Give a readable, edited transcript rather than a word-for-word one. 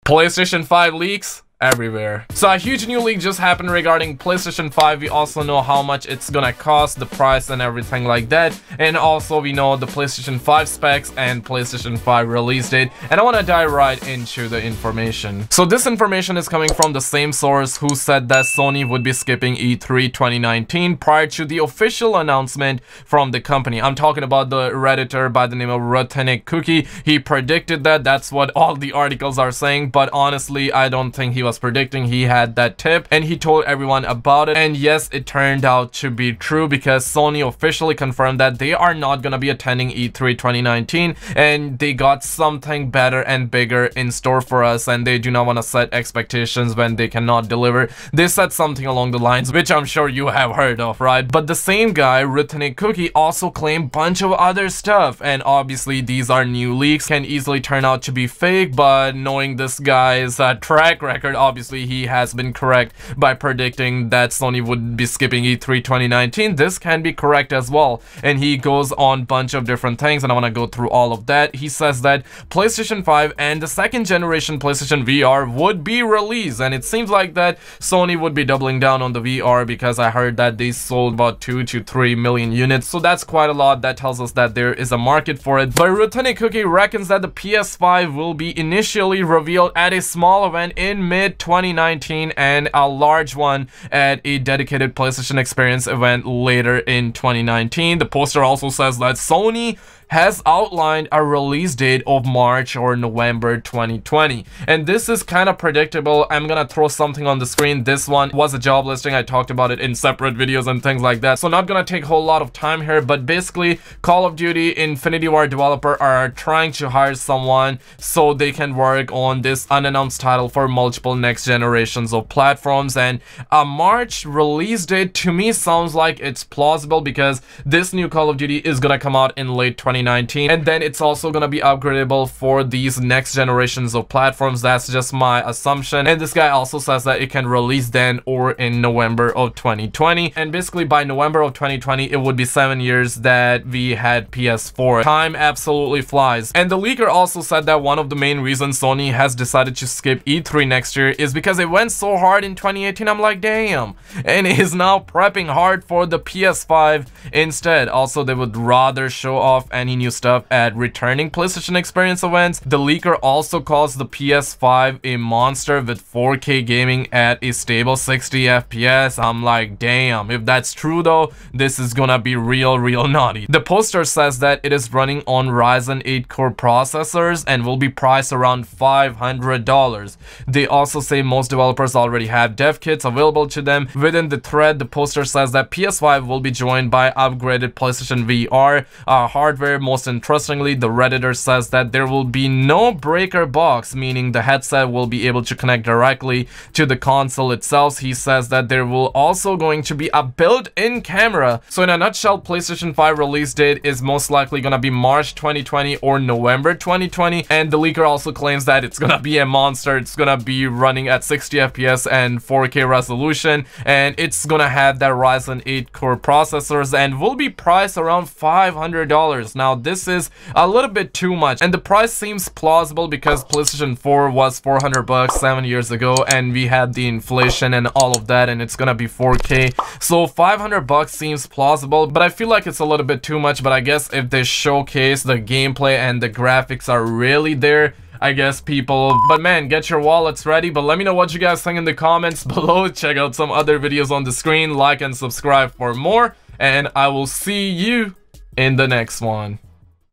PlayStation 5 leaks everywhere. So a huge new leak just happened regarding PlayStation 5. We also know how much it's gonna cost, the price and everything like that, and also we know the PlayStation 5 specs and PlayStation 5 release date, and I want to dive right into the information. So this information is coming from the same source who said that Sony would be skipping E3 2019 prior to the official announcement from the company. I'm talking about the Redditor by the name of Rutenic Cookie. He predicted that. That's what all the articles are saying, but honestly I don't think he was predicting. He had that tip and he told everyone about it, and yes, it turned out to be true because Sony officially confirmed that they are not gonna be attending E3 2019 and they got something better and bigger in store for us, and they do not want to set expectations when they cannot deliver. They said something along the lines which I'm sure you have heard of, right? But the same guy, Rutenic Cookie, also claimed bunch of other stuff, and obviously these are new leaks, can easily turn out to be fake, but knowing this guy's track record, obviously he has been correct by predicting that Sony would be skipping E3 2019. This can be correct as well, and he goes on bunch of different things, and I want to go through all of that. He says that PlayStation 5 and the second generation PlayStation VR would be released, and it seems like that Sony would be doubling down on the VR because I heard that they sold about 2 to 3 million units, so that's quite a lot. That tells us that there is a market for it. But Rutenic Cookie reckons that the PS5 will be initially revealed at a small event in mid-2019 and a large one at a dedicated PlayStation Experience event later in 2019. The poster also says that Sony has outlined a release date of March or November 2020, and this is kind of predictable. I'm gonna throw something on the screen. This one was a job listing. I talked about it in separate videos and things like that, so not gonna take a whole lot of time here, but basically Call of Duty Infinity War developer are trying to hire someone so they can work on this unannounced title for multiple next generations of platforms, and a March release date to me sounds like it's plausible because this new Call of Duty is gonna come out in late 2019, and then it's also gonna be upgradable for these next generations of platforms. That's just my assumption, and this guy also says that it can release then or in November of 2020, and basically by November of 2020 it would be 7 years that we had PS4. Time absolutely flies. And the leaker also said that one of the main reasons Sony has decided to skip E3 next year is because it went so hard in 2018. I'm like, damn, and is now prepping hard for the PS5 instead. Also, they would rather show off any new stuff at returning PlayStation Experience events. The leaker also calls the PS5 a monster with 4K gaming at a stable 60 FPS. I'm like, damn, if that's true though, this is gonna be real naughty. The poster says that it is running on Ryzen 8 core processors and will be priced around $500. They also say most developers already have dev kits available to them. Within the thread, the poster says that PS5 will be joined by upgraded PlayStation VR hardware. Most interestingly, the Redditor says that there will be no breaker box, meaning the headset will be able to connect directly to the console itself. He says that there will also going to be a built-in camera. So in a nutshell, PlayStation 5 release date is most likely gonna be March 2020 or November 2020, and the leaker also claims that it's gonna be a monster. It's gonna be running at 60 FPS and 4K resolution, and it's gonna have that Ryzen 8 core processors and will be priced around $500. Now this is a little bit too much, and the price seems plausible because PlayStation 4 was $400 7 years ago, and we had the inflation and all of that, and it's gonna be 4K, so $500 seems plausible, but I feel like it's a little bit too much. But I guess if they showcase the gameplay and the graphics are really there, I guess people, but man, get your wallets ready. But let me know what you guys think in the comments below. Check out some other videos on the screen, like and subscribe for more, and I will see you in the next one.